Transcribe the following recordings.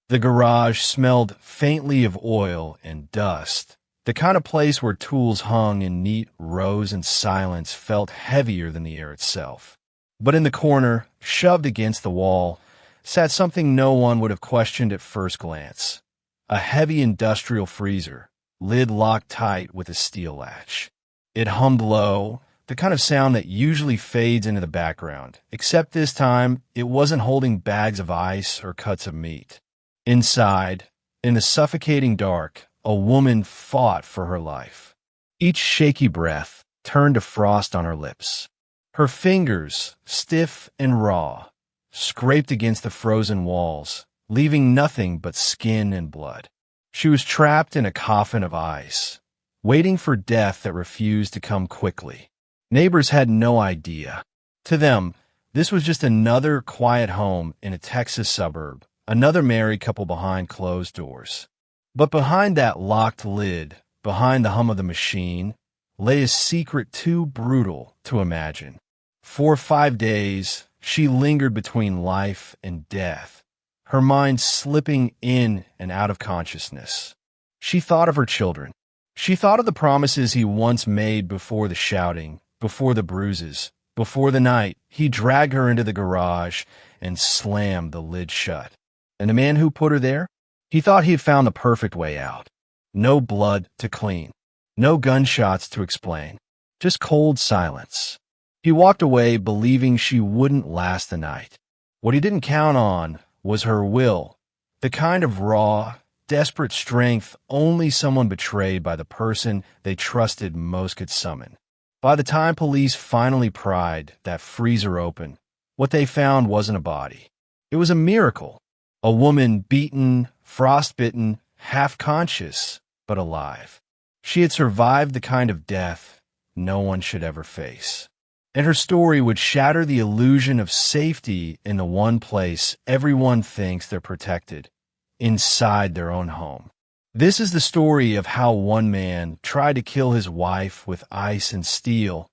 The garage smelled faintly of oil and dust. The kind of place where tools hung in neat rows and silence felt heavier than the air itself. But in the corner, shoved against the wall, sat something no one would have questioned at first glance. A heavy industrial freezer, lid locked tight with a steel latch. It hummed low, the kind of sound that usually fades into the background, except this time it wasn't holding bags of ice or cuts of meat. Inside, in the suffocating dark, a woman fought for her life. Each shaky breath turned to frost on her lips. Her fingers, stiff and raw, scraped against the frozen walls, leaving nothing but skin and blood. She was trapped in a coffin of ice, waiting for death that refused to come quickly. Neighbors had no idea. To them, this was just another quiet home in a Texas suburb, another married couple behind closed doors. But behind that locked lid, behind the hum of the machine, lay a secret too brutal to imagine. For 5 days, she lingered between life and death, her mind slipping in and out of consciousness. She thought of her children. She thought of the promises he once made before the shouting, before the bruises, before the night he dragged her into the garage and slammed the lid shut. And the man who put her there? He thought he had found the perfect way out. No blood to clean. No gunshots to explain. Just cold silence. He walked away believing she wouldn't last the night. What he didn't count on was her will, the kind of raw, desperate strength only someone betrayed by the person they trusted most could summon. By the time police finally pried that freezer open, what they found wasn't a body. It was a miracle. A woman beaten, frostbitten, half-conscious, but alive. She had survived the kind of death no one should ever face. And her story would shatter the illusion of safety in the one place everyone thinks they're protected, inside their own home. This is the story of how one man tried to kill his wife with ice and steel,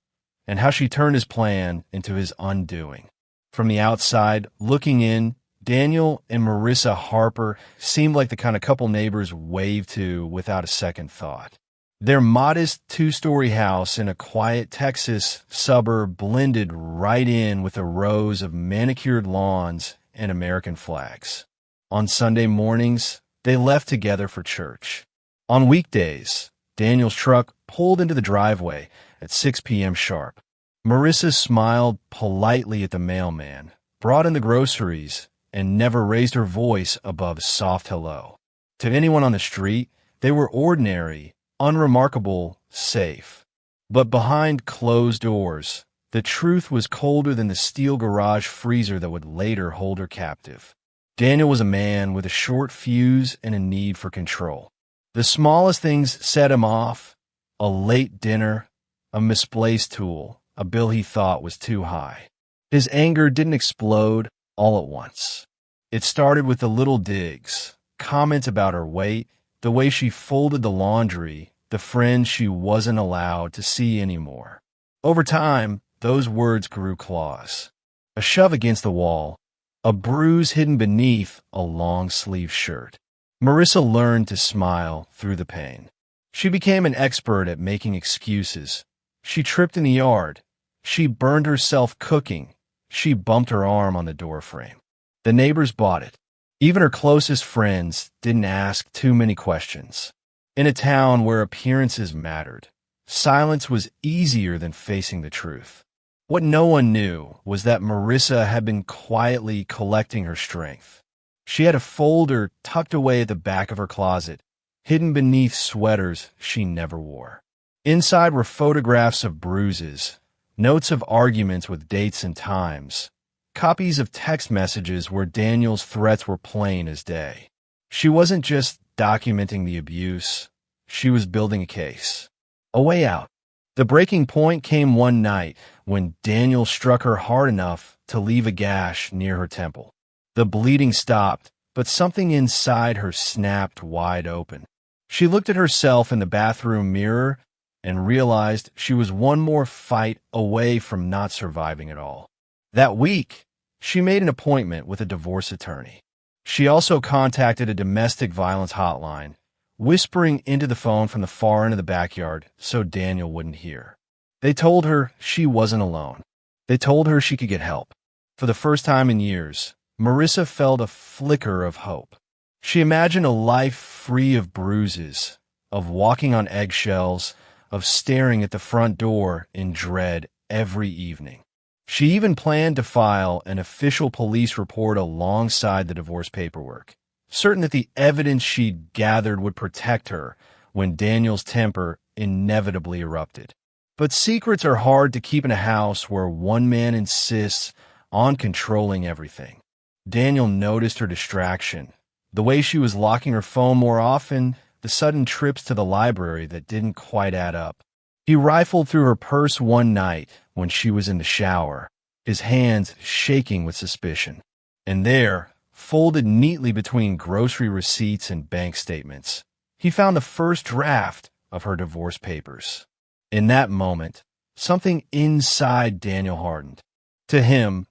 and how she turned his plan into his undoing. From the outside, looking in, Daniel and Marissa Harper seemed like the kind of couple neighbors wave to without a second thought. Their modest 2-story house in a quiet Texas suburb blended right in with the rows of manicured lawns and American flags. On Sunday mornings, they left together for church. On weekdays, Daniel's truck pulled into the driveway at 6 p.m. sharp. Marissa smiled politely at the mailman, brought in the groceries, and never raised her voice above a soft hello. To anyone on the street, they were ordinary, unremarkable, safe. But behind closed doors, the truth was colder than the steel garage freezer that would later hold her captive. Daniel was a man with a short fuse and a need for control. The smallest things set him off: a late dinner, a misplaced tool, a bill he thought was too high. His anger didn't explode all at once. It started with the little digs, comments about her weight, the way she folded the laundry, the friends she wasn't allowed to see anymore. Over time, those words grew claws. A shove against the wall, a bruise hidden beneath a long-sleeved shirt. Marissa learned to smile through the pain. She became an expert at making excuses. She tripped in the yard. She burned herself cooking. She bumped her arm on the doorframe. The neighbors bought it. Even her closest friends didn't ask too many questions. In a town where appearances mattered, silence was easier than facing the truth. What no one knew was that Marissa had been quietly collecting her strength. She had a folder tucked away at the back of her closet, hidden beneath sweaters she never wore. Inside were photographs of bruises, notes of arguments with dates and times, copies of text messages where Daniel's threats were plain as day. She wasn't just documenting the abuse, she was building a case. A way out. The breaking point came one night when Daniel struck her hard enough to leave a gash near her temple. The bleeding stopped, but something inside her snapped wide open. She looked at herself in the bathroom mirror and realized she was one more fight away from not surviving it all. That week, she made an appointment with a divorce attorney. She also contacted a domestic violence hotline, whispering into the phone from the far end of the backyard so Daniel wouldn't hear. They told her she wasn't alone. They told her she could get help. For the first time in years, Marissa felt a flicker of hope. She imagined a life free of bruises, of walking on eggshells, of staring at the front door in dread every evening. She even planned to file an official police report alongside the divorce paperwork, certain that the evidence she'd gathered would protect her when Daniel's temper inevitably erupted. But secrets are hard to keep in a house where one man insists on controlling everything. Daniel noticed her distraction, the way she was locking her phone more often, the sudden trips to the library that didn't quite add up. He rifled through her purse one night when she was in the shower, his hands shaking with suspicion. And there, folded neatly between grocery receipts and bank statements, he found the first draft of her divorce papers. In that moment, something inside Daniel hardened. To him,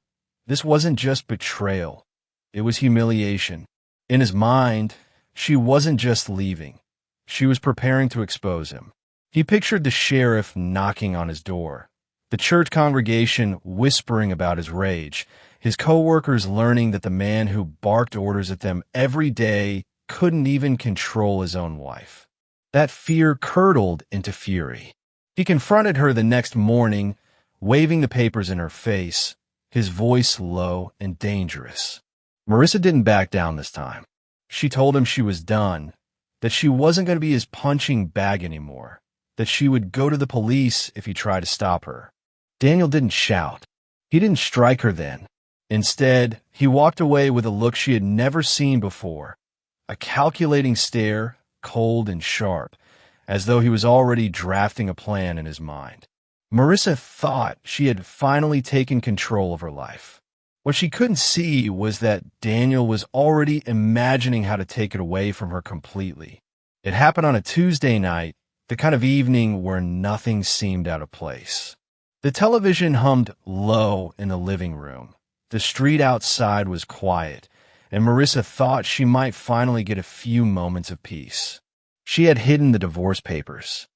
this wasn't just betrayal. It was humiliation. In his mind, she wasn't just leaving. She was preparing to expose him. He pictured the sheriff knocking on his door, the church congregation whispering about his rage, his coworkers learning that the man who barked orders at them every day couldn't even control his own wife. That fear curdled into fury. He confronted her the next morning, waving the papers in her face, his voice low and dangerous. Marissa didn't back down this time. She told him she was done, that she wasn't going to be his punching bag anymore, that she would go to the police if he tried to stop her. Daniel didn't shout. He didn't strike her then. Instead, he walked away with a look she had never seen before, a calculating stare, cold and sharp, as though he was already drafting a plan in his mind. Marissa thought she had finally taken control of her life. What she couldn't see was that Daniel was already imagining how to take it away from her completely. It happened on a Tuesday night, the kind of evening where nothing seemed out of place. The television hummed low in the living room. The street outside was quiet, and Marissa thought she might finally get a few moments of peace. She had hidden the divorce papers.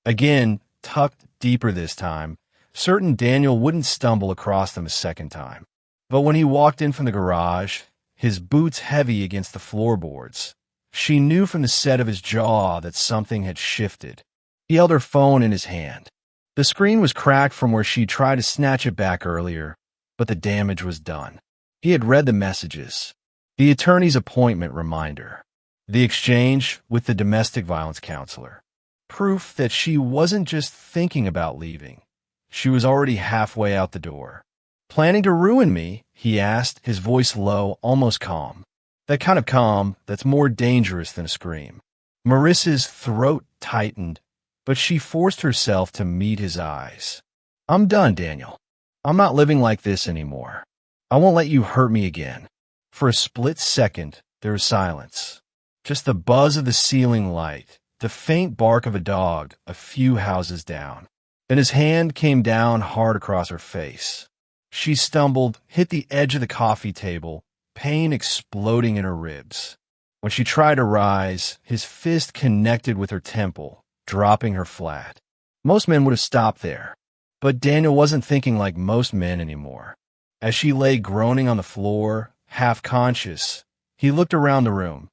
Again, tucked deeper this time, certain Daniel wouldn't stumble across them a second time. But when he walked in from the garage, his boots heavy against the floorboards, she knew from the set of his jaw that something had shifted. He held her phone in his hand. The screen was cracked from where she tried to snatch it back earlier, but the damage was done. He had read the messages. The attorney's appointment reminder. The exchange with the domestic violence counselor. Proof that she wasn't just thinking about leaving. She was already halfway out the door. "Planning to ruin me?" he asked, his voice low, almost calm. That kind of calm that's more dangerous than a scream. Marissa's throat tightened, but she forced herself to meet his eyes. "I'm done, Daniel. I'm not living like this anymore. I won't let you hurt me again." For a split second, there was silence. Just the buzz of the ceiling light, the faint bark of a dog a few houses down. Then his hand came down hard across her face. She stumbled, hit the edge of the coffee table, pain exploding in her ribs. When she tried to rise, his fist connected with her temple, dropping her flat. Most men would have stopped there, but Daniel wasn't thinking like most men anymore. As she lay groaning on the floor, half conscious, he looked around the room,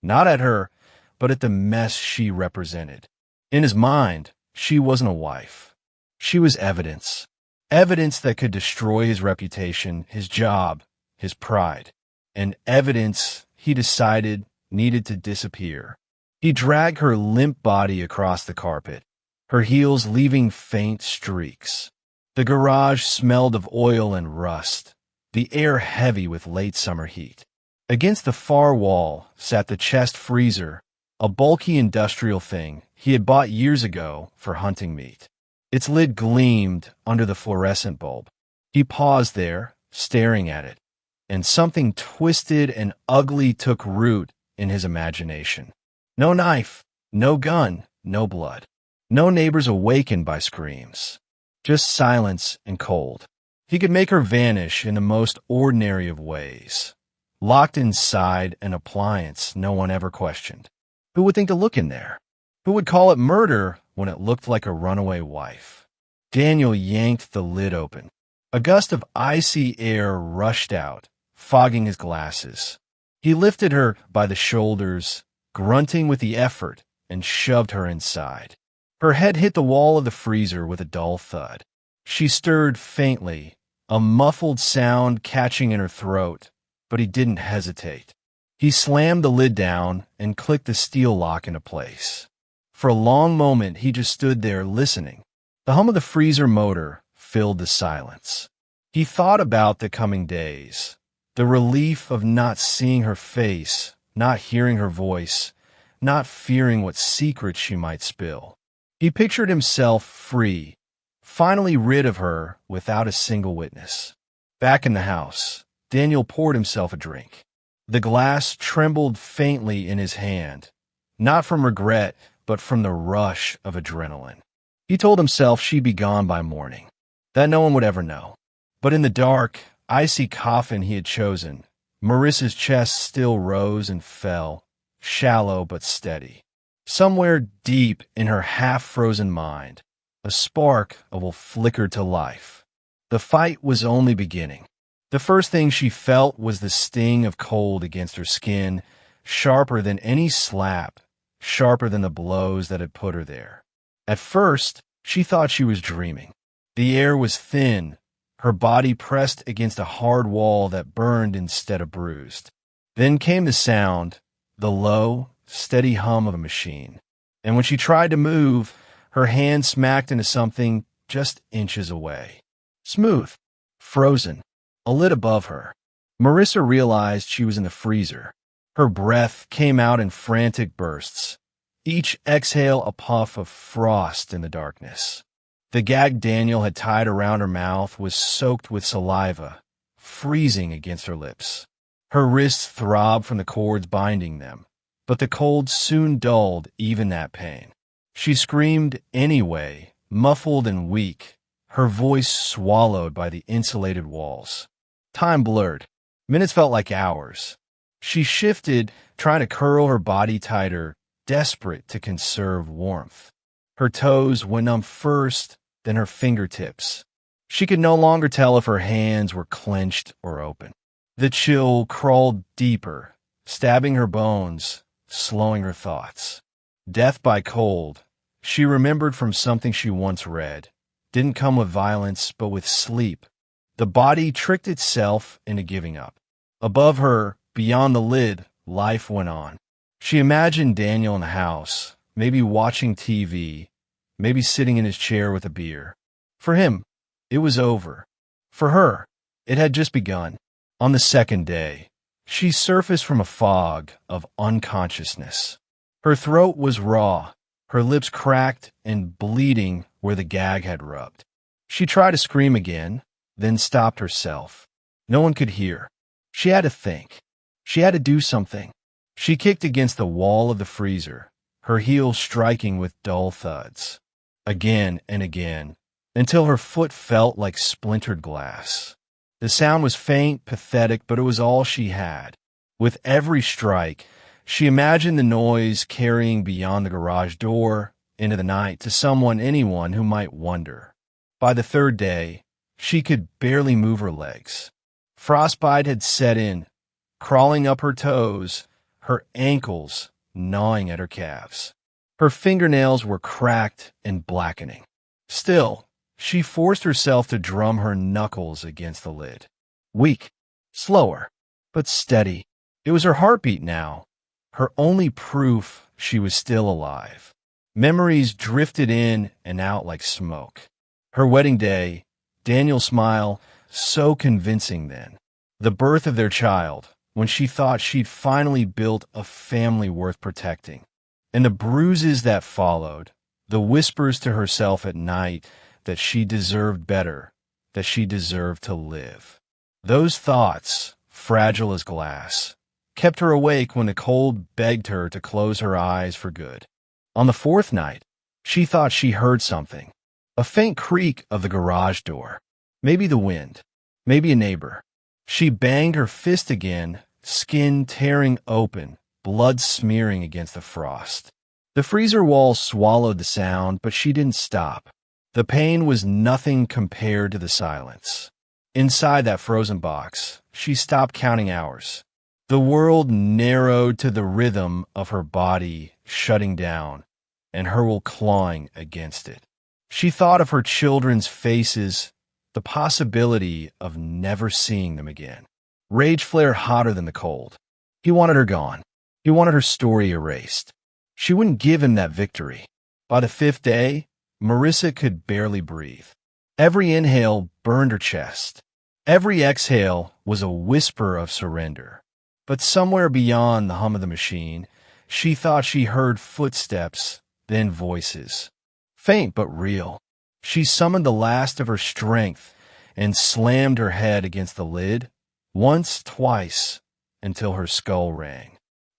not at her, but at the mess she represented. In his mind, she wasn't a wife. She was evidence. Evidence that could destroy his reputation, his job, his pride. And evidence he decided needed to disappear. He dragged her limp body across the carpet, her heels leaving faint streaks. The garage smelled of oil and rust, the air heavy with late summer heat. Against the far wall sat the chest freezer, a bulky industrial thing he had bought years ago for hunting meat. Its lid gleamed under the fluorescent bulb. He paused there, staring at it, and something twisted and ugly took root in his imagination. No knife, no gun, no blood. No neighbors awakened by screams. Just silence and cold. He could make her vanish in the most ordinary of ways. locked inside an appliance no one ever questioned. Who would think to look in there? Who would call it murder when it looked like a runaway wife? Daniel yanked the lid open. A gust of icy air rushed out, fogging his glasses. He lifted her by the shoulders, grunting with the effort, and shoved her inside. Her head hit the wall of the freezer with a dull thud. She stirred faintly, a muffled sound catching in her throat, but he didn't hesitate. He slammed the lid down and clicked the steel lock into place. For a long moment, he just stood there listening. The hum of the freezer motor filled the silence. He thought about the coming days, the relief of not seeing her face, not hearing her voice, not fearing what secrets she might spill. He pictured himself free, finally rid of her without a single witness. Back in the house, Daniel poured himself a drink. The glass trembled faintly in his hand, not from regret, but from the rush of adrenaline. He told himself she'd be gone by morning, that no one would ever know. But in the dark, icy coffin he had chosen, Marissa's chest still rose and fell, shallow but steady. Somewhere deep in her half-frozen mind, a spark will flicker to life. The fight was only beginning. The first thing she felt was the sting of cold against her skin, sharper than any slap, sharper than the blows that had put her there. At first, she thought she was dreaming. The air was thin, her body pressed against a hard wall that burned instead of bruised. Then came the sound, the low, steady hum of a machine. And when she tried to move, her hand smacked into something just inches away. Smooth, frozen, a lid above her. Marissa realized she was in the freezer. Her breath came out in frantic bursts, each exhale a puff of frost in the darkness. The gag Daniel had tied around her mouth was soaked with saliva, freezing against her lips. Her wrists throbbed from the cords binding them, but the cold soon dulled even that pain. She screamed anyway, muffled and weak, her voice swallowed by the insulated walls. Time blurred. Minutes felt like hours. She shifted, trying to curl her body tighter, desperate to conserve warmth. Her toes went numb first, then her fingertips. She could no longer tell if her hands were clenched or open. The chill crawled deeper, stabbing her bones, slowing her thoughts. Death by cold, she remembered from something she once read, didn't come with violence, but with sleep. The body tricked itself into giving up. Above her, beyond the lid, life went on. She imagined Daniel in the house, maybe watching TV, maybe sitting in his chair with a beer. For him, it was over. For her, it had just begun. On the second day, she surfaced from a fog of unconsciousness. Her throat was raw, her lips cracked and bleeding where the gag had rubbed. She tried to scream again, then stopped herself. No one could hear. She had to think. She had to do something. She kicked against the wall of the freezer, her heels striking with dull thuds. Again and again, until her foot felt like splintered glass. The sound was faint, pathetic, but it was all she had. With every strike, she imagined the noise carrying beyond the garage door into the night to someone, anyone who might wonder. By the third day, she could barely move her legs. Frostbite had set in, crawling up her toes, her ankles gnawing at her calves. Her fingernails were cracked and blackening. Still, she forced herself to drum her knuckles against the lid. Weak, slower, but steady. It was her heartbeat now, her only proof she was still alive. Memories drifted in and out like smoke. Her wedding day, Daniel's smile, so convincing then. The birth of their child, when she thought she'd finally built a family worth protecting. And the bruises that followed, the whispers to herself at night that she deserved better, that she deserved to live. Those thoughts, fragile as glass, kept her awake when the cold begged her to close her eyes for good. On the fourth night, she thought she heard something, a faint creak of the garage door. Maybe the wind, maybe a neighbor. She banged her fist again, skin tearing open, blood smearing against the frost. The freezer wall swallowed the sound, but she didn't stop. The pain was nothing compared to the silence. Inside that frozen box, she stopped counting hours. The world narrowed to the rhythm of her body shutting down and her will clawing against it. She thought of her children's faces, the possibility of never seeing them again. Rage flared hotter than the cold. He wanted her gone. He wanted her story erased. She wouldn't give him that victory. By the 5th day, Marissa could barely breathe. Every inhale burned her chest. Every exhale was a whisper of surrender. But somewhere beyond the hum of the machine, she thought she heard footsteps, then voices. Faint but real. She summoned the last of her strength and slammed her head against the lid, once, twice, until her skull rang.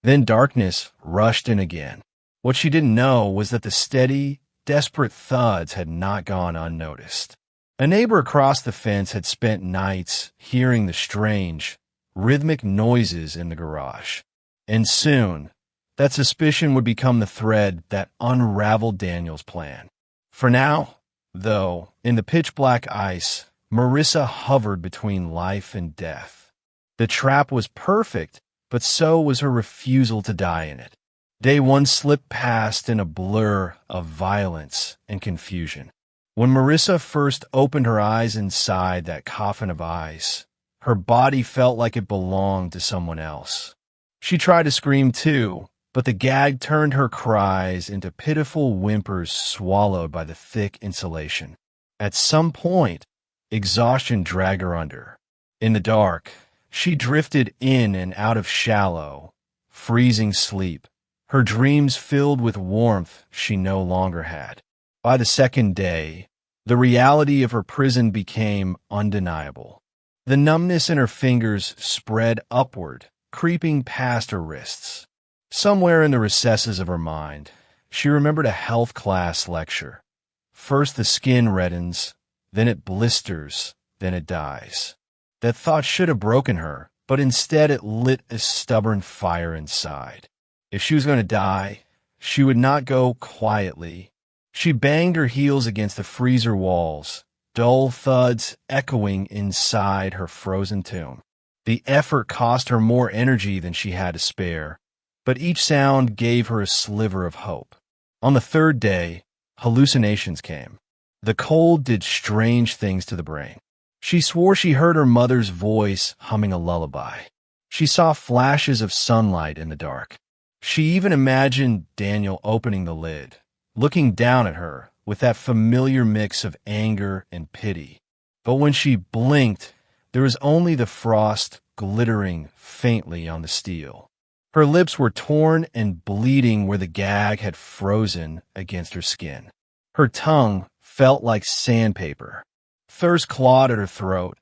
Then darkness rushed in again. What she didn't know was that the steady, desperate thuds had not gone unnoticed. A neighbor across the fence had spent nights hearing the strange, rhythmic noises in the garage. And soon, that suspicion would become the thread that unraveled Daniel's plan. For now, though, in the pitch-black ice, Marissa hovered between life and death. The trap was perfect, but so was her refusal to die in it. Day 1 slipped past in a blur of violence and confusion. When Marissa first opened her eyes inside that coffin of ice, her body felt like it belonged to someone else. She tried to scream too, but the gag turned her cries into pitiful whimpers swallowed by the thick insulation. At some point, exhaustion dragged her under. In the dark, she drifted in and out of shallow, freezing sleep, her dreams filled with warmth she no longer had. By the 2nd day, the reality of her prison became undeniable. The numbness in her fingers spread upward, creeping past her wrists. Somewhere in the recesses of her mind, she remembered a health class lecture. First the skin reddens, then it blisters, then it dies. That thought should have broken her, but instead it lit a stubborn fire inside. If she was going to die, she would not go quietly. She banged her heels against the freezer walls, dull thuds echoing inside her frozen tomb. The effort cost her more energy than she had to spare, but each sound gave her a sliver of hope. On the 3rd day, hallucinations came. The cold did strange things to the brain. She swore she heard her mother's voice humming a lullaby. She saw flashes of sunlight in the dark. She even imagined Daniel opening the lid, looking down at her with that familiar mix of anger and pity. But when she blinked, there was only the frost glittering faintly on the steel. Her lips were torn and bleeding where the gag had frozen against her skin. Her tongue felt like sandpaper. Thirst clawed at her throat,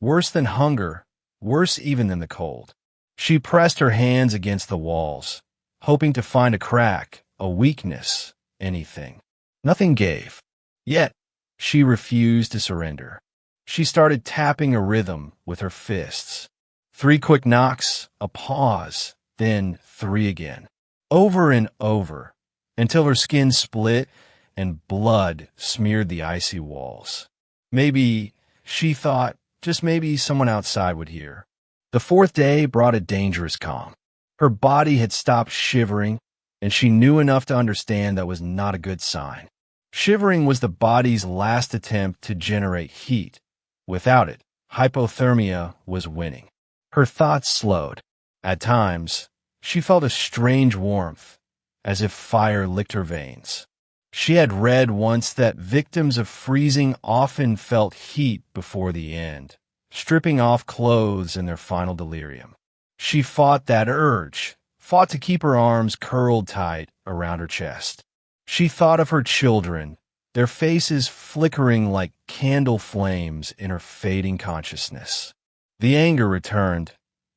worse than hunger, worse even than the cold. She pressed her hands against the walls, hoping to find a crack, a weakness, anything. Nothing gave. Yet, she refused to surrender. She started tapping a rhythm with her fists. 3 quick knocks, a pause, then 3 again. Over and over, until her skin split and blood smeared the icy walls. Maybe, she thought, just maybe someone outside would hear. The 4th day brought a dangerous calm. Her body had stopped shivering, and she knew enough to understand that was not a good sign. Shivering was the body's last attempt to generate heat. Without it, hypothermia was winning. Her thoughts slowed. At times, she felt a strange warmth, as if fire licked her veins. She had read once that victims of freezing often felt heat before the end, stripping off clothes in their final delirium. She fought that urge, fought to keep her arms curled tight around her chest. She thought of her children, their faces flickering like candle flames in her fading consciousness. The anger returned,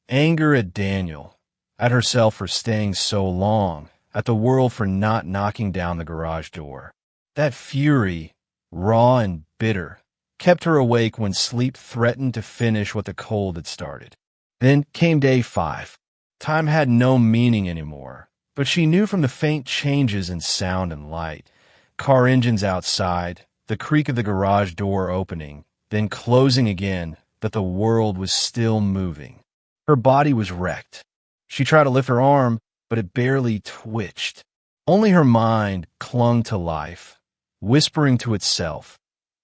anger at Daniel, at herself for staying so long, at the world for not knocking down the garage door. That fury, raw and bitter, kept her awake when sleep threatened to finish what the cold had started. Then came day 5. Time had no meaning anymore, but she knew from the faint changes in sound and light. Car engines outside, the creak of the garage door opening, then closing again, that the world was still moving. Her body was wrecked. She tried to lift her arm, but it barely twitched. Only her mind clung to life, whispering to itself,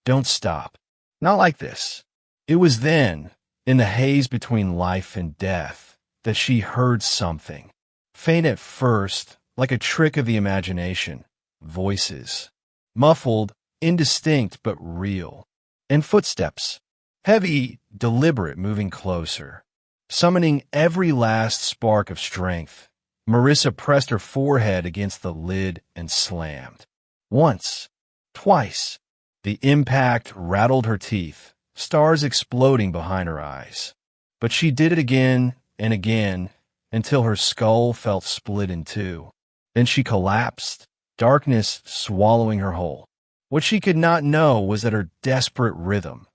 "Don't stop. Not like this." It was then, in the haze between life and death, that she heard something. Faint at first, like a trick of the imagination. Voices. Muffled, indistinct but real. And footsteps. Heavy, deliberate, moving closer. Summoning every last spark of strength, Marissa pressed her forehead against the lid and slammed. Once. Twice. The impact rattled her teeth, stars exploding behind her eyes. But she did it again and again until her skull felt split in two. Then she collapsed, darkness swallowing her whole. What she could not know was that her desperate rhythm,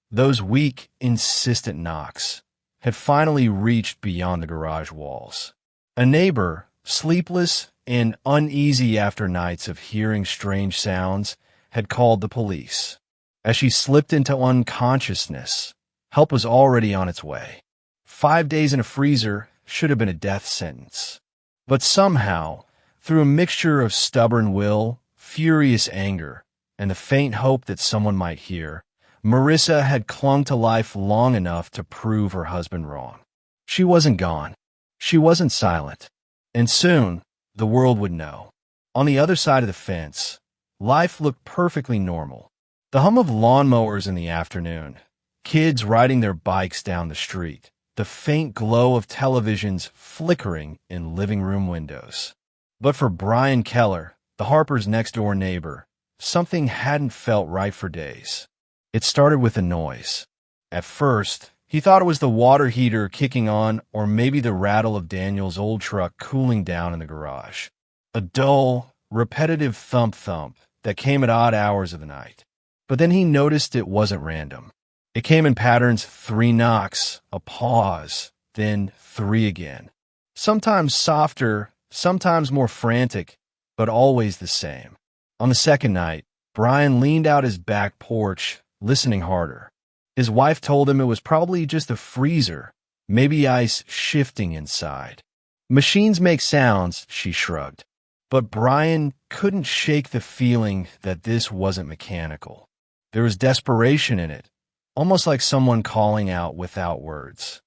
those weak, insistent knocks, had finally reached beyond the garage walls. A neighbor, sleepless and uneasy after nights of hearing strange sounds, had called the police. As she slipped into unconsciousness, help was already on its way. 5 days in a freezer should have been a death sentence. But somehow, through a mixture of stubborn will, furious anger, and the faint hope that someone might hear, Marissa had clung to life long enough to prove her husband wrong. She wasn't gone. She wasn't silent. And soon, the world would know. On the other side of the fence, life looked perfectly normal. The hum of lawnmowers in the afternoon, kids riding their bikes down the street, the faint glow of televisions flickering in living room windows. But for Brian Keller, the Harpers' next-door neighbor, something hadn't felt right for days. It started with a noise. At first, he thought it was the water heater kicking on or maybe the rattle of Daniel's old truck cooling down in the garage. A dull, repetitive thump-thump that came at odd hours of the night. But then he noticed it wasn't random. It came in patterns: 3 knocks, a pause, then 3 again. Sometimes softer, sometimes more frantic, but always the same. On the second night, Brian leaned out his back porch, listening harder. His wife told him it was probably just a freezer, maybe ice shifting inside. Machines make sounds, she shrugged. But Brian couldn't shake the feeling that this wasn't mechanical. There was desperation in it, almost like someone calling out without words.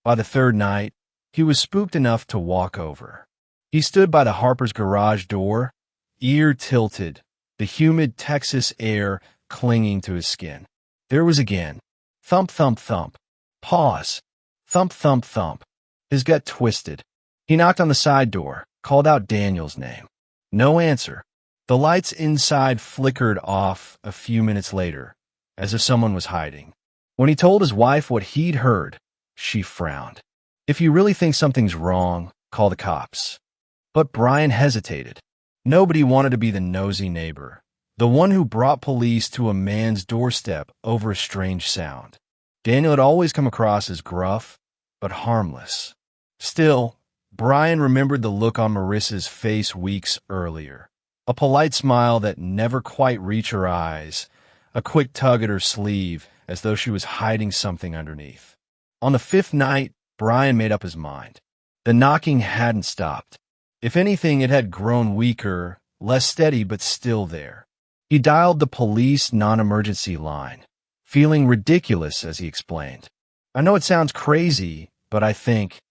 By the third night, he was spooked enough to walk over. He stood by the Harper's garage door, ear tilted, the humid Texas air clinging to his skin. There was again. Thump, thump, thump. Pause. Thump, thump, thump. His gut twisted. He knocked on the side door, called out Daniel's name. No answer. The lights inside flickered off a few minutes later, as if someone was hiding. When he told his wife what he'd heard, she frowned. If you really think something's wrong, call the cops. But Brian hesitated. Nobody wanted to be the nosy neighbor, the one who brought police to a man's doorstep over a strange sound. Daniel had always come across as gruff, but harmless. Still, Brian remembered the look on Marissa's face weeks earlier. A polite smile that never quite reached her eyes, a quick tug at her sleeve as though she was hiding something underneath. On the 5th night, Brian made up his mind. The knocking hadn't stopped. If anything, it had grown weaker, less steady, but still there. He dialed the police non-emergency line, feeling ridiculous as he explained. I know it sounds crazy, but I think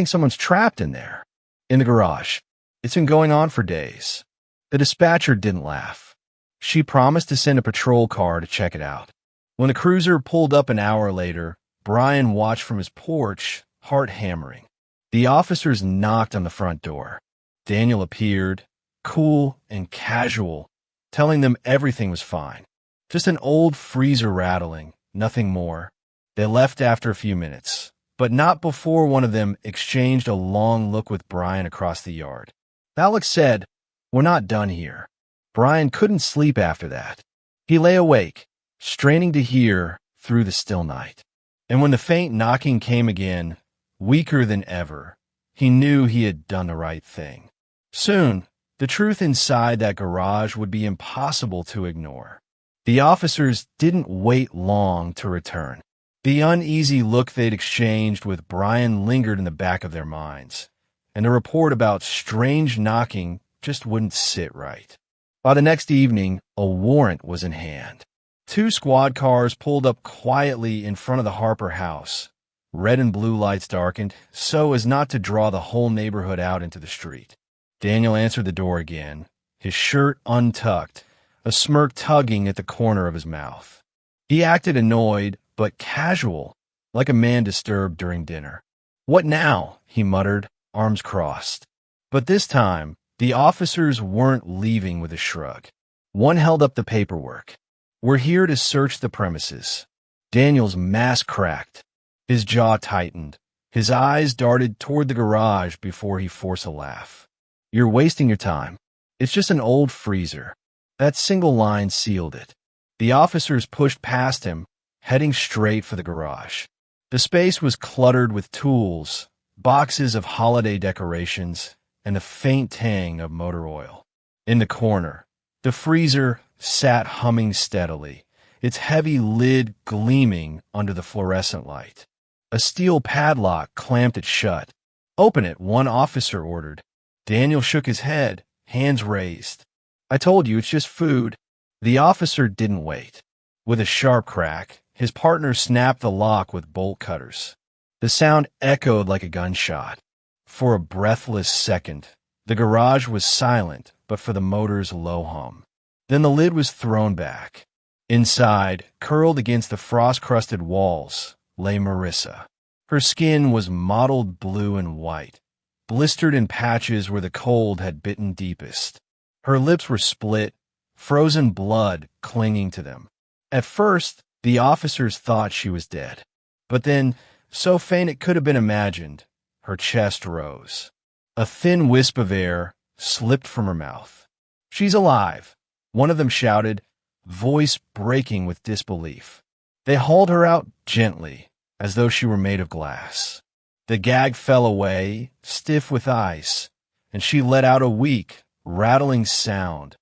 someone's trapped in there. In the garage. It's been going on for days. The dispatcher didn't laugh. She promised to send a patrol car to check it out. When the cruiser pulled up an hour later, Brian watched from his porch, heart hammering. The officers knocked on the front door. Daniel appeared, cool and casual, telling them everything was fine. Just an old freezer rattling, nothing more. They left after a few minutes, but not before one of them exchanged a long look with Brian across the yard. Alex said, "We're not done here." Brian couldn't sleep after that. He lay awake, straining to hear through the still night. And when the faint knocking came again, weaker than ever. He knew he had done the right thing. Soon, the truth inside that garage would be impossible to ignore. The officers didn't wait long to return. The uneasy look they'd exchanged with Brian lingered in the back of their minds, and the report about strange knocking just wouldn't sit right. By the next evening, a warrant was in hand. 2 squad cars pulled up quietly in front of the Harper house. Red and blue lights darkened, so as not to draw the whole neighborhood out into the street. Daniel answered the door again, his shirt untucked, a smirk tugging at the corner of his mouth. He acted annoyed, but casual, like a man disturbed during dinner. "What now?" he muttered, arms crossed. But this time, the officers weren't leaving with a shrug. One held up the paperwork. "We're here to search the premises." Daniel's mask cracked. His jaw tightened. His eyes darted toward the garage before he forced a laugh. "You're wasting your time. It's just an old freezer." That single line sealed it. The officers pushed past him, heading straight for the garage. The space was cluttered with tools, boxes of holiday decorations, and the faint tang of motor oil. In the corner, the freezer sat humming steadily, its heavy lid gleaming under the fluorescent light. A steel padlock clamped it shut. "Open it," one officer ordered. Daniel shook his head, hands raised. "I told you, it's just food." The officer didn't wait. With a sharp crack, his partner snapped the lock with bolt cutters. The sound echoed like a gunshot. For a breathless second, the garage was silent but for the motor's low hum. Then the lid was thrown back. Inside, curled against the frost-crusted walls, lay Marissa. Her skin was mottled blue and white, blistered in patches where the cold had bitten deepest. Her lips were split, frozen blood clinging to them. At first, the officers thought she was dead. But then, so faint it could have been imagined, her chest rose. A thin wisp of air slipped from her mouth. "She's alive," one of them shouted, voice breaking with disbelief. They hauled her out gently, as though she were made of glass. The gag fell away, stiff with ice, and she let out a weak, rattling sound,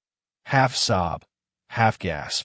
half sob, half gasp.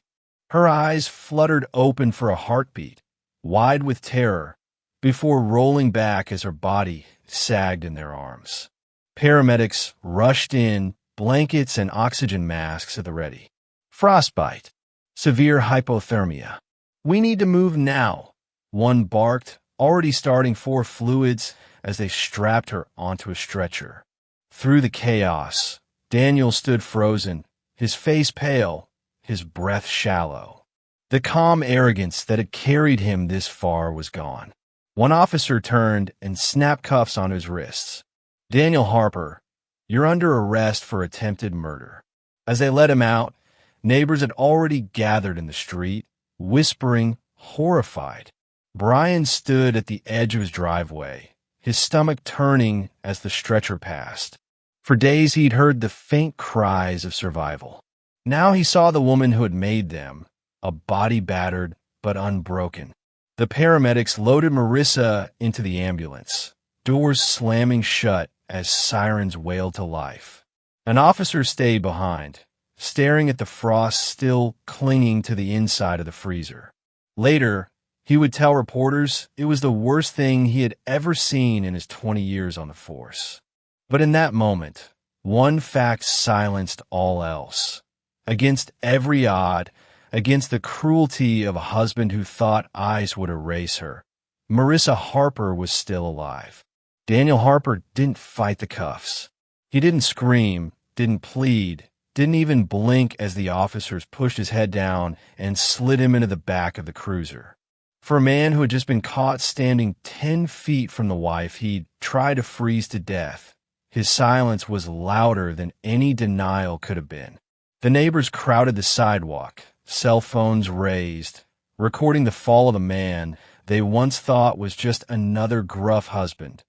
Her eyes fluttered open for a heartbeat, wide with terror, before rolling back as her body sagged in their arms. Paramedics rushed in, blankets and oxygen masks at the ready. "Frostbite. Severe hypothermia. We need to move now," one barked, already starting for fluids as they strapped her onto a stretcher. Through the chaos, Daniel stood frozen, his face pale, his breath shallow. The calm arrogance that had carried him this far was gone. One officer turned and snapped cuffs on his wrists. "Daniel Harper, you're under arrest for attempted murder." As they let him out, neighbors had already gathered in the street, whispering, horrified. Brian stood at the edge of his driveway, his stomach turning as the stretcher passed. For days he'd heard the faint cries of survival. Now he saw the woman who had made them, a body battered but unbroken. The paramedics loaded Marissa into the ambulance, doors slamming shut as sirens wailed to life. An officer stayed behind, staring at the frost still clinging to the inside of the freezer. Later, he would tell reporters it was the worst thing he had ever seen in his 20 years on the force. But in that moment, one fact silenced all else. Against every odd, against the cruelty of a husband who thought ice would erase her, Marissa Harper was still alive. Daniel Harper didn't fight the cuffs. He didn't scream, didn't plead, didn't even blink as the officers pushed his head down and slid him into the back of the cruiser. For a man who had just been caught standing 10 feet from the wife he'd tried to freeze to death, his silence was louder than any denial could have been. The neighbors crowded the sidewalk, cell phones raised, recording the fall of the man they once thought was just another gruff husband,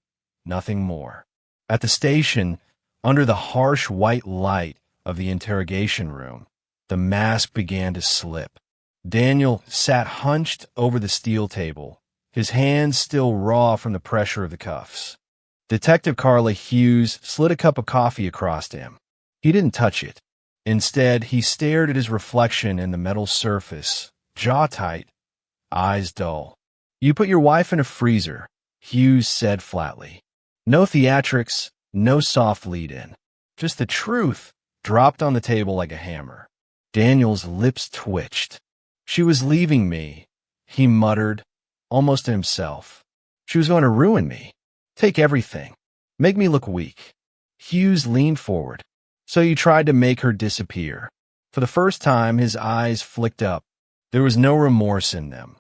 nothing more. At the station, under the harsh white light of the interrogation room, the mask began to slip. Daniel sat hunched over the steel table, his hands still raw from the pressure of the cuffs. Detective Carla Hughes slid a cup of coffee across to him. He didn't touch it. Instead, he stared at his reflection in the metal surface, jaw tight, eyes dull. "You put your wife in a freezer," Hughes said flatly. No theatrics, no soft lead-in. Just the truth dropped on the table like a hammer. Daniel's lips twitched. "She was leaving me," he muttered, almost to himself. "She was going to ruin me. Take everything. Make me look weak." Hughes leaned forward. "So you tried to make her disappear." For the first time, his eyes flicked up. There was no remorse in them,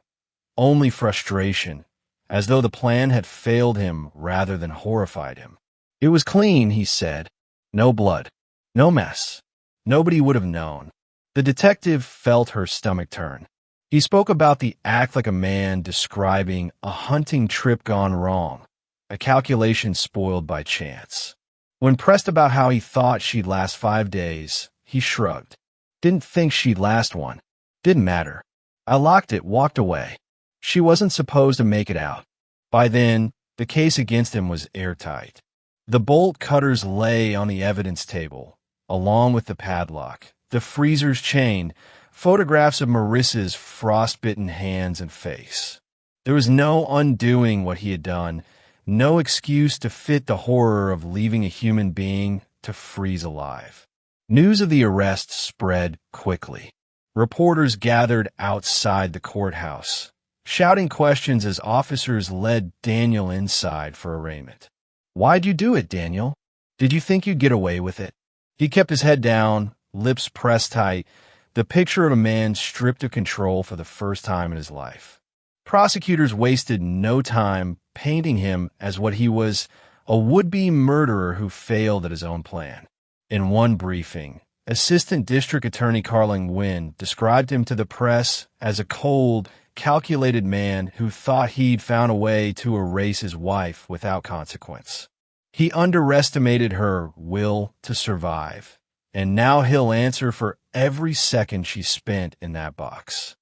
only frustration, as though the plan had failed him rather than horrified him. "It was clean," he said. "No blood. No mess. Nobody would have known." The detective felt her stomach turn. He spoke about the act like a man describing a hunting trip gone wrong, a calculation spoiled by chance. When pressed about how he thought she'd last 5 days, he shrugged. "Didn't think she'd last one. Didn't matter. I locked it, walked away. She wasn't supposed to make it out." By then, the case against him was airtight. The bolt cutters lay on the evidence table, along with the padlock, the freezer's chained, photographs of Marissa's frostbitten hands and face. There was no undoing what he had done, no excuse to fit the horror of leaving a human being to freeze alive. News of the arrest spread quickly. Reporters gathered outside the courthouse, shouting questions as officers led Daniel inside for arraignment. "Why'd you do it, Daniel? Did you think you'd get away with it?" He kept his head down, lips pressed tight, the picture of a man stripped of control for the first time in his life. Prosecutors wasted no time painting him as what he was, a would-be murderer who failed at his own plan. In one briefing, Assistant District Attorney Carlin Wynn described him to the press as a cold, calculated man who thought he'd found a way to erase his wife without consequence. He underestimated her will to survive, and now he'll answer for every second she spent in that box.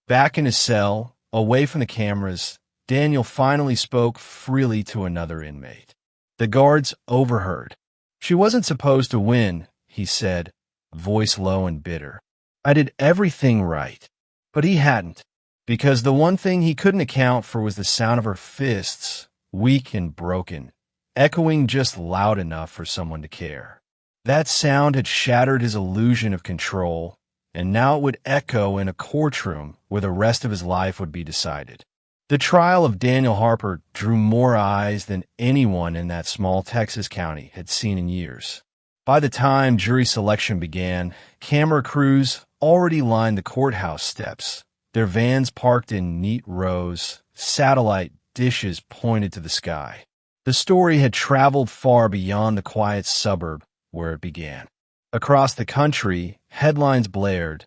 Back in his cell, away from the cameras, Daniel finally spoke freely to another inmate. The guards overheard. "She wasn't supposed to win," he said, voice low and bitter. "I did everything right, but he hadn't, because the one thing he couldn't account for was the sound of her fists, weak and broken, echoing just loud enough for someone to care. That sound had shattered his illusion of control, and now it would echo in a courtroom where the rest of his life would be decided. The trial of Daniel Harper drew more eyes than anyone in that small Texas county had seen in years. By the time jury selection began, camera crews already lined the courthouse steps, their vans parked in neat rows, satellite dishes pointed to the sky. The story had traveled far beyond the quiet suburb where it began. Across the country, headlines blared,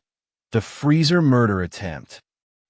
"The freezer murder attempt.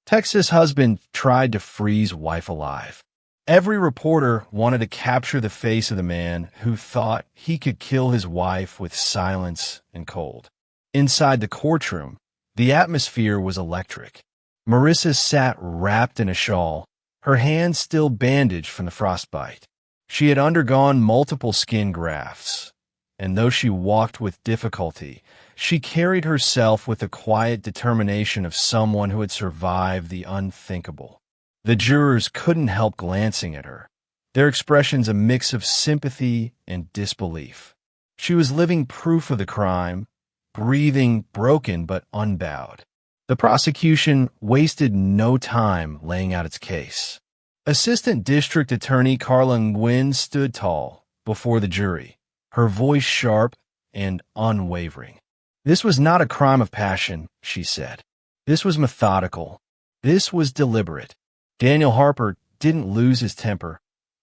Texas husband tried to freeze wife alive." Every reporter wanted to capture the face of the man who thought he could kill his wife with silence and cold. Inside the courtroom, the atmosphere was electric. Marissa sat wrapped in a shawl, her hands still bandaged from the frostbite. She had undergone multiple skin grafts, and though she walked with difficulty, she carried herself with the quiet determination of someone who had survived the unthinkable. The jurors couldn't help glancing at her, their expressions a mix of sympathy and disbelief. She was living proof of the crime, breathing broken but unbowed. The prosecution wasted no time laying out its case. Assistant District Attorney Carlin Wynn stood tall before the jury, her voice sharp and unwavering. "This was not a crime of passion," she said. "This was methodical. This was deliberate. Daniel Harper didn't lose his temper.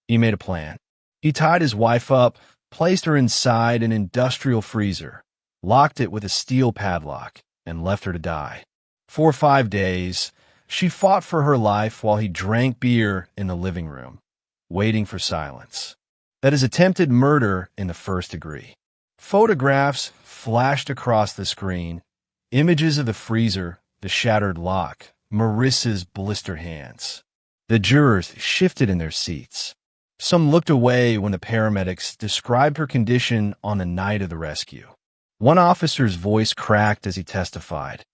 He made a plan. He tied his wife up, placed her inside an industrial freezer, locked it with a steel padlock, and left her to die. For 5 days, she fought for her life while he drank beer in the living room, waiting for silence. That is attempted murder in the first degree." Photographs flashed across the screen, images of the freezer, the shattered lock, Marissa's blistered hands. The jurors shifted in their seats. Some looked away when the paramedics described her condition on the night of the rescue. One officer's voice cracked as he testified.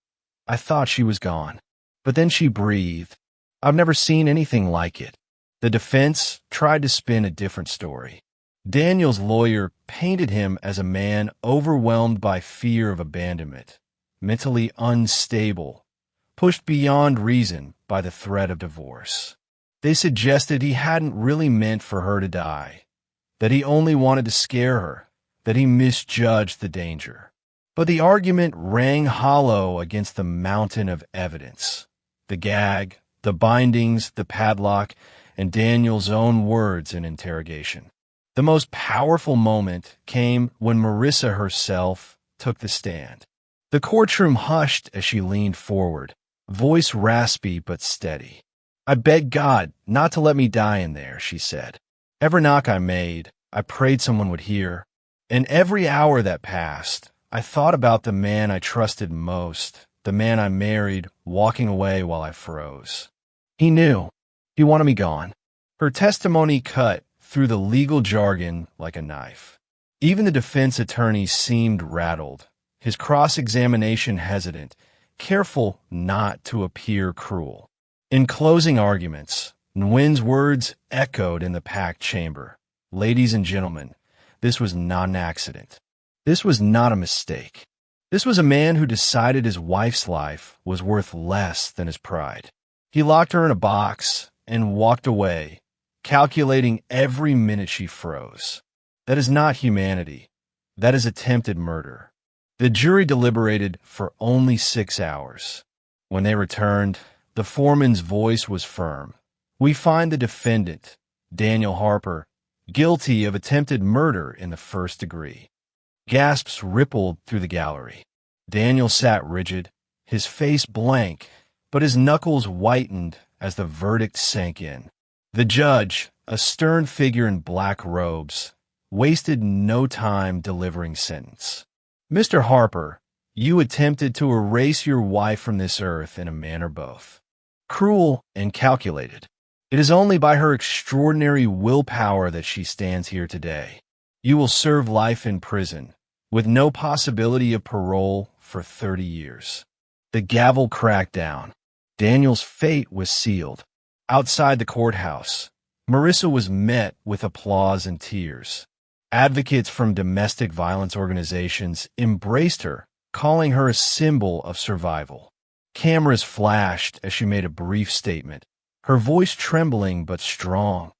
"I thought she was gone, but then she breathed. I've never seen anything like it." The defense tried to spin a different story. Daniel's lawyer painted him as a man overwhelmed by fear of abandonment, mentally unstable, pushed beyond reason by the threat of divorce. They suggested he hadn't really meant for her to die, that he only wanted to scare her, that he misjudged the danger. But the argument rang hollow against the mountain of evidence. The gag, the bindings, the padlock, and Daniel's own words in interrogation. The most powerful moment came when Marissa herself took the stand. The courtroom hushed as she leaned forward, voice raspy but steady. "I beg God not to let me die in there," she said. "Every knock I made, I prayed someone would hear. And every hour that passed, I thought about the man I trusted most, the man I married, walking away while I froze. He knew. He wanted me gone." Her testimony cut through the legal jargon like a knife. Even the defense attorney seemed rattled, his cross-examination hesitant, careful not to appear cruel. In closing arguments, Nguyen's words echoed in the packed chamber. "Ladies and gentlemen, this was not an accident. This was not a mistake. This was a man who decided his wife's life was worth less than his pride. He locked her in a box and walked away, calculating every minute she froze. That is not humanity. That is attempted murder." The jury deliberated for only 6 hours. When they returned, the foreman's voice was firm. "We find the defendant, Daniel Harper, guilty of attempted murder in the first degree." Gasps rippled through the gallery. Daniel sat rigid, his face blank, but his knuckles whitened as the verdict sank in. The judge, a stern figure in black robes, wasted no time delivering sentence. "Mr. Harper, you attempted to erase your wife from this earth in a manner both cruel and calculated. It is only by her extraordinary willpower that she stands here today. You will serve life in prison, with no possibility of parole for 30 years. The gavel cracked down. Daniel's fate was sealed. Outside the courthouse, Marissa was met with applause and tears. Advocates from domestic violence organizations embraced her, calling her a symbol of survival. Cameras flashed as she made a brief statement, her voice trembling but strong.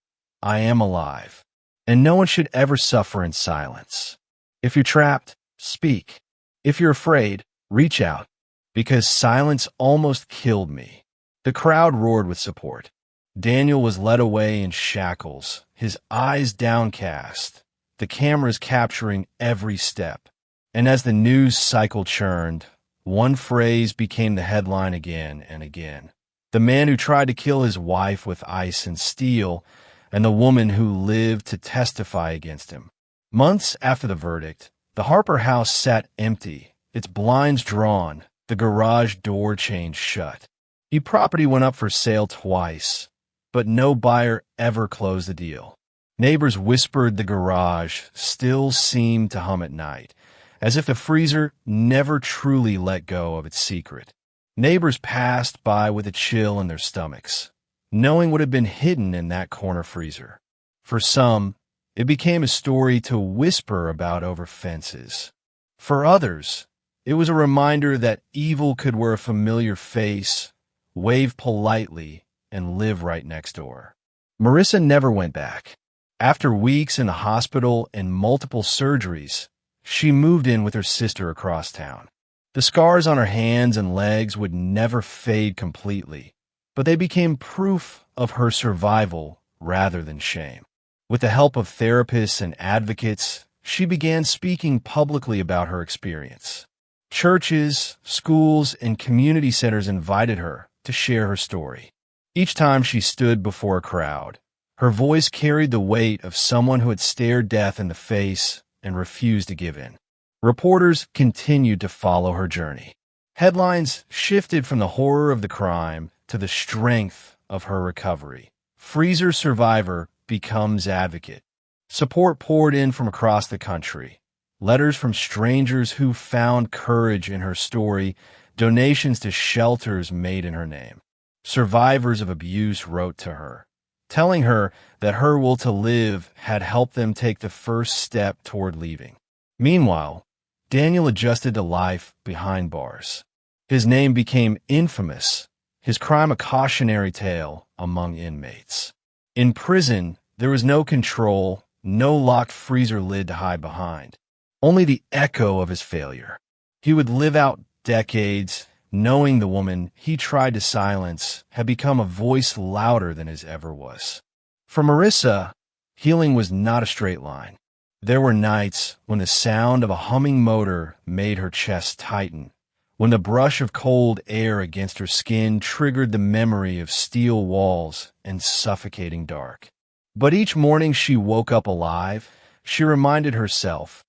"I am alive, and no one should ever suffer in silence. If you're trapped, speak. If you're afraid, reach out, because silence almost killed me." The crowd roared with support. Daniel was led away in shackles, his eyes downcast, the cameras capturing every step. And as the news cycle churned, one phrase became the headline again and again. The man who tried to kill his wife with ice and steel, and the woman who lived to testify against him. Months after the verdict, the Harper house sat empty, its blinds drawn, the garage door chained shut. The property went up for sale twice, but no buyer ever closed the deal. Neighbors whispered the garage still seemed to hum at night, as if the freezer never truly let go of its secret. Neighbors passed by with a chill in their stomachs, knowing what had been hidden in that corner freezer. For some, it became a story to whisper about over fences. For others, it was a reminder that evil could wear a familiar face, wave politely, and live right next door. Marissa never went back. After weeks in the hospital and multiple surgeries, she moved in with her sister across town. The scars on her hands and legs would never fade completely, but they became proof of her survival rather than shame. With the help of therapists and advocates, she began speaking publicly about her experience. Churches, schools, and community centers invited her to share her story. Each time she stood before a crowd, her voice carried the weight of someone who had stared death in the face and refused to give in. Reporters continued to follow her journey. Headlines shifted from the horror of the crime to the strength of her recovery. Freezer survivor becomes advocate. Support poured in from across the country. Letters from strangers who found courage in her story, donations to shelters made in her name. Survivors of abuse wrote to her, telling her that her will to live had helped them take the first step toward leaving. Meanwhile, Daniel adjusted to life behind bars. His name became infamous, his crime a cautionary tale among inmates. In prison, there was no control, no locked freezer lid to hide behind. Only the echo of his failure. He would live out decades, knowing the woman he tried to silence had become a voice louder than his ever was. For Marissa, healing was not a straight line. There were nights when the sound of a humming motor made her chest tighten, when the brush of cold air against her skin triggered the memory of steel walls and suffocating dark. But each morning she woke up alive, she reminded herself,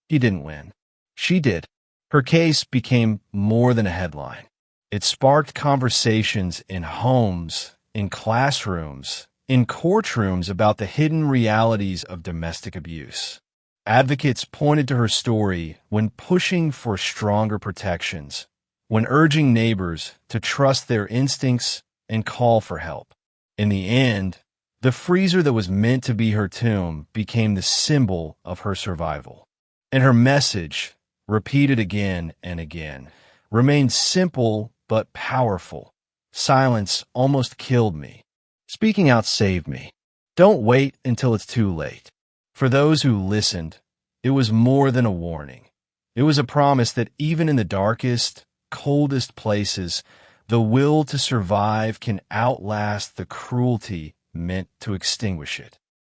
he didn't win. She did. Her case became more than a headline. It sparked conversations in homes, in classrooms, in courtrooms about the hidden realities of domestic abuse. Advocates pointed to her story when pushing for stronger protections, when urging neighbors to trust their instincts and call for help. In the end, the freezer that was meant to be her tomb became the symbol of her survival. And her message, repeated again and again, remained simple but powerful. Silence almost killed me. Speaking out saved me. Don't wait until it's too late. For those who listened, it was more than a warning. It was a promise that even in the darkest, coldest places, the will to survive can outlast the cruelty meant to extinguish it.